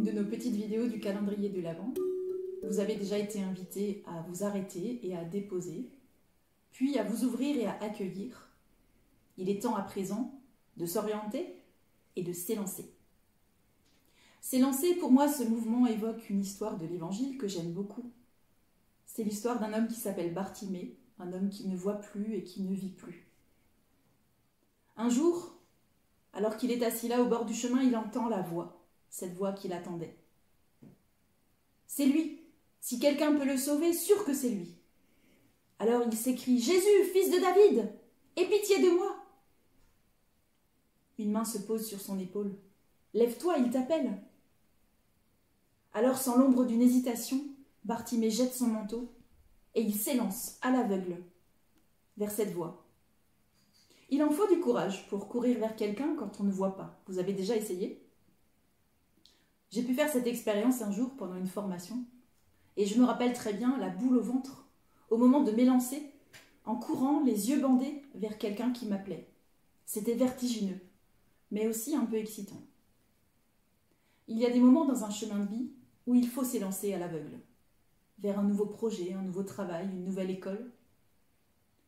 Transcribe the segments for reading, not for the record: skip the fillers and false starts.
une de nos petites vidéos du calendrier de l'Avent, vous avez déjà été invité à vous arrêter et à déposer, puis à vous ouvrir et à accueillir. Il est temps à présent de s'orienter et de s'élancer. S'élancer, pour moi, ce mouvement évoque une histoire de l'Évangile que j'aime beaucoup. C'est l'histoire d'un homme qui s'appelle Bartimée, un homme qui ne voit plus et qui ne vit plus. Un jour, alors qu'il est assis là au bord du chemin, il entend la voix, cette voix qu'il attendait. C'est lui. Si quelqu'un peut le sauver, sûr que c'est lui. Alors il s'écrie « Jésus, fils de David, aie pitié de moi !» Une main se pose sur son épaule. « Lève-toi, il t'appelle !» Alors, sans l'ombre d'une hésitation, Bartimée jette son manteau et il s'élance à l'aveugle vers cette voie. Il en faut du courage pour courir vers quelqu'un quand on ne voit pas. Vous avez déjà essayé ? J'ai pu faire cette expérience un jour pendant une formation et je me rappelle très bien la boule au ventre au moment de m'élancer en courant les yeux bandés vers quelqu'un qui m'appelait. C'était vertigineux, mais aussi un peu excitant. Il y a des moments dans un chemin de vie où il faut s'élancer à l'aveugle, vers un nouveau projet, un nouveau travail, une nouvelle école.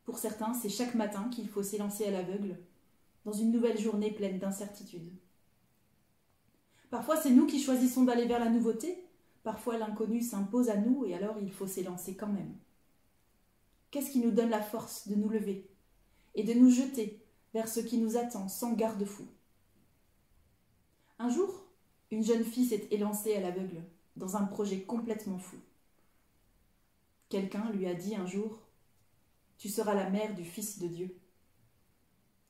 Pour certains, c'est chaque matin qu'il faut s'élancer à l'aveugle, dans une nouvelle journée pleine d'incertitudes. Parfois, c'est nous qui choisissons d'aller vers la nouveauté, parfois l'inconnu s'impose à nous et alors il faut s'élancer quand même. Qu'est-ce qui nous donne la force de nous lever et de nous jeter vers ce qui nous attend sans garde-fou ? Un jour, une jeune fille s'est élancée à l'aveugle, dans un projet complètement fou. Quelqu'un lui a dit un jour « Tu seras la mère du Fils de Dieu ».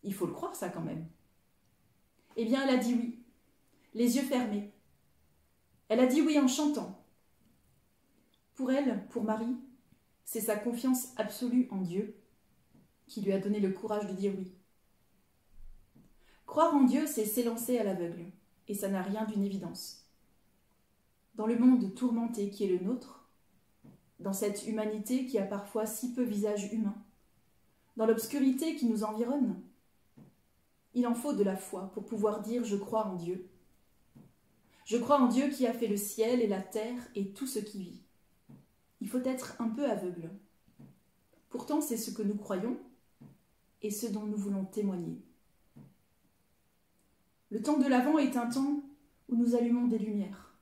Il faut le croire ça quand même. Eh bien, elle a dit oui, les yeux fermés. Elle a dit oui en chantant. Pour elle, pour Marie, c'est sa confiance absolue en Dieu qui lui a donné le courage de dire oui. Croire en Dieu, c'est s'élancer à l'aveugle, et ça n'a rien d'une évidence. Dans le monde tourmenté qui est le nôtre, dans cette humanité qui a parfois si peu visage humain, dans l'obscurité qui nous environne, il en faut de la foi pour pouvoir dire « je crois en Dieu ». Je crois en Dieu qui a fait le ciel et la terre et tout ce qui vit. Il faut être un peu aveugle. Pourtant, c'est ce que nous croyons et ce dont nous voulons témoigner. Le temps de l'Avent est un temps où nous allumons des lumières.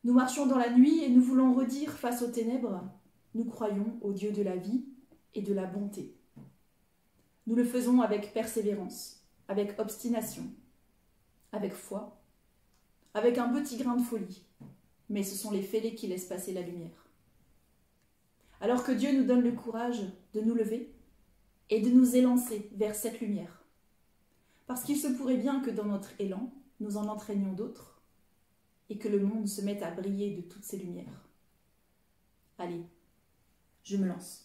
Nous marchons dans la nuit et nous voulons redire face aux ténèbres, nous croyons au Dieu de la vie et de la bonté. Nous le faisons avec persévérance, avec obstination, avec foi, avec un petit grain de folie, mais ce sont les fêlés qui laissent passer la lumière. Alors que Dieu nous donne le courage de nous lever et de nous élancer vers cette lumière. Parce qu'il se pourrait bien que dans notre élan, nous en entraînions d'autres, et que le monde se mette à briller de toutes ces lumières. Allez, je me lance.